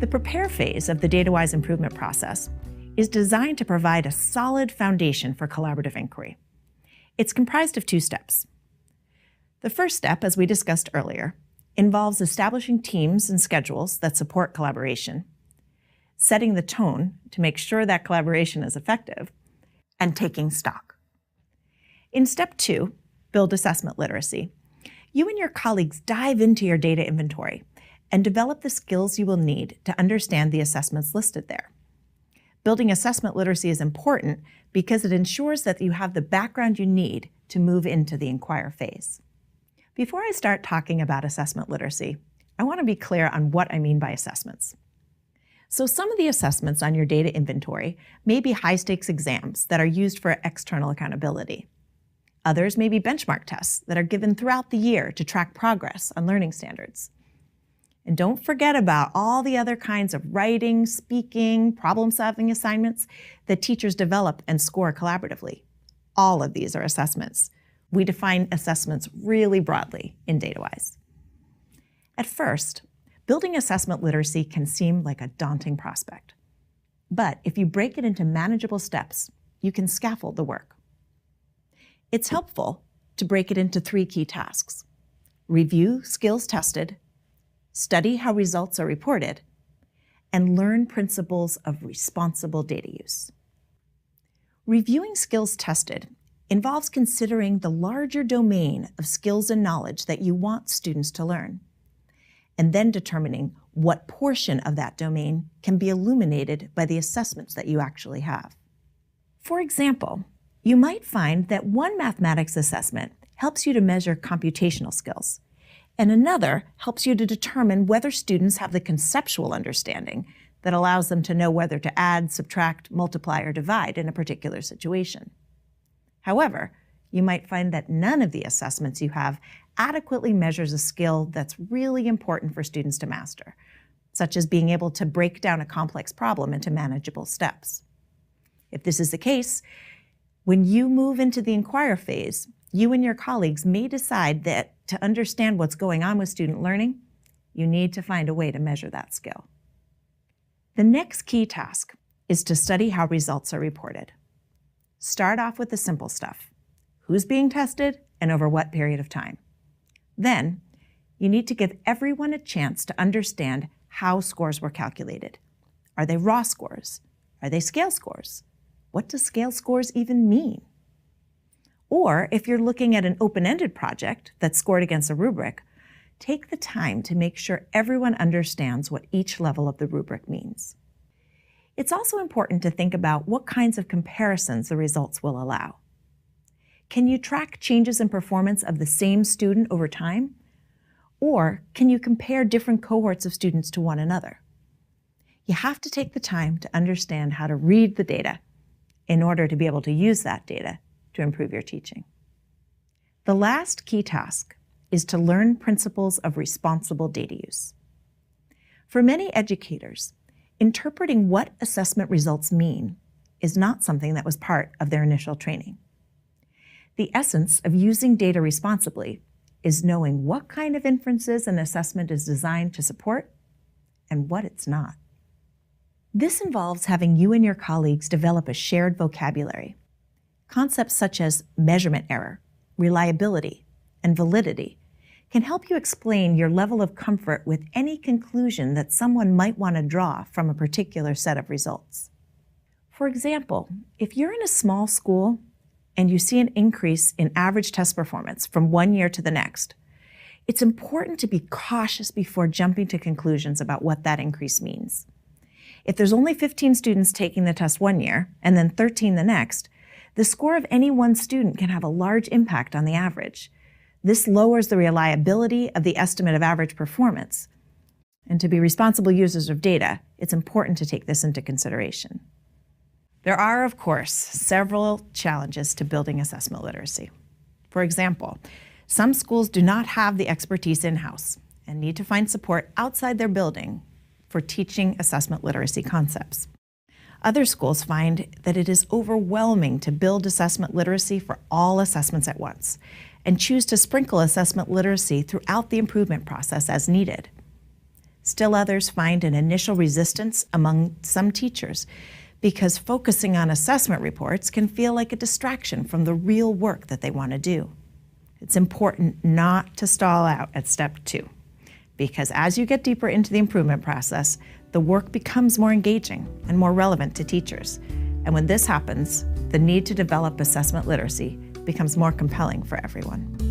prepare phase of the DataWise improvement process is designed to provide a solid foundation for collaborative inquiry. It's comprised of 2 steps. The first step, as we discussed earlier, involves establishing teams and schedules that support collaboration, setting the tone to make sure that collaboration is effective, and taking stock. In step 2, build assessment literacy, you and your colleagues dive into your data inventory and develop the skills you will need to understand the assessments listed there. Building assessment literacy is important because it ensures that you have the background you need to move into the inquire phase. Before I start talking about assessment literacy, I want to be clear on what I mean by assessments. So some of the assessments on your data inventory may be high-stakes exams that are used for external accountability. Others may be benchmark tests that are given throughout the year to track progress on learning standards. And don't forget about all the other kinds of writing, speaking, problem-solving assignments that teachers develop and score collaboratively. All of these are assessments. We define assessments really broadly in DataWise. At first, building assessment literacy can seem like a daunting prospect. But if you break it into manageable steps, you can scaffold the work. It's helpful to break it into 3 key tasks: review skills tested, study how results are reported, and learn principles of responsible data use. Reviewing skills tested involves considering the larger domain of skills and knowledge that you want students to learn, and then determining what portion of that domain can be illuminated by the assessments that you actually have. For example, you might find that one mathematics assessment helps you to measure computational skills, and another helps you to determine whether students have the conceptual understanding that allows them to know whether to add, subtract, multiply, or divide in a particular situation. However, you might find that none of the assessments you have adequately measures a skill that's really important for students to master, such as being able to break down a complex problem into manageable steps. If this is the case, when you move into the inquire phase, you and your colleagues may decide that to understand what's going on with student learning, you need to find a way to measure that skill. The next key task is to study how results are reported. Start off with the simple stuff: who's being tested and over what period of time. Then, you need to give everyone a chance to understand how scores were calculated. Are they raw scores? Are they scale scores? What do scale scores even mean? Or if you're looking at an open-ended project that's scored against a rubric, take the time to make sure everyone understands what each level of the rubric means. It's also important to think about what kinds of comparisons the results will allow. Can you track changes in performance of the same student over time? Or can you compare different cohorts of students to one another? You have to take the time to understand how to read the data in order to be able to use that data to improve your teaching. The last key task is to learn principles of responsible data use. For many educators, interpreting what assessment results mean is not something that was part of their initial training. The essence of using data responsibly is knowing what kind of inferences an assessment is designed to support and what it's not. This involves having you and your colleagues develop a shared vocabulary. Concepts such as measurement error, reliability, and validity can help you explain your level of comfort with any conclusion that someone might want to draw from a particular set of results. For example, if you're in a small school and you see an increase in average test performance from one year to the next, it's important to be cautious before jumping to conclusions about what that increase means. If there's only 15 students taking the test one year and then 13 the next, the score of any one student can have a large impact on the average. This lowers the reliability of the estimate of average performance. And to be responsible users of data, it's important to take this into consideration. There are, of course, several challenges to building assessment literacy. For example, some schools do not have the expertise in-house and need to find support outside their building for teaching assessment literacy concepts. Other schools find that it is overwhelming to build assessment literacy for all assessments at once and choose to sprinkle assessment literacy throughout the improvement process as needed. Still others find an initial resistance among some teachers because focusing on assessment reports can feel like a distraction from the real work that they want to do. It's important not to stall out at step 2, because as you get deeper into the improvement process, the work becomes more engaging and more relevant to teachers. And when this happens, the need to develop assessment literacy becomes more compelling for everyone.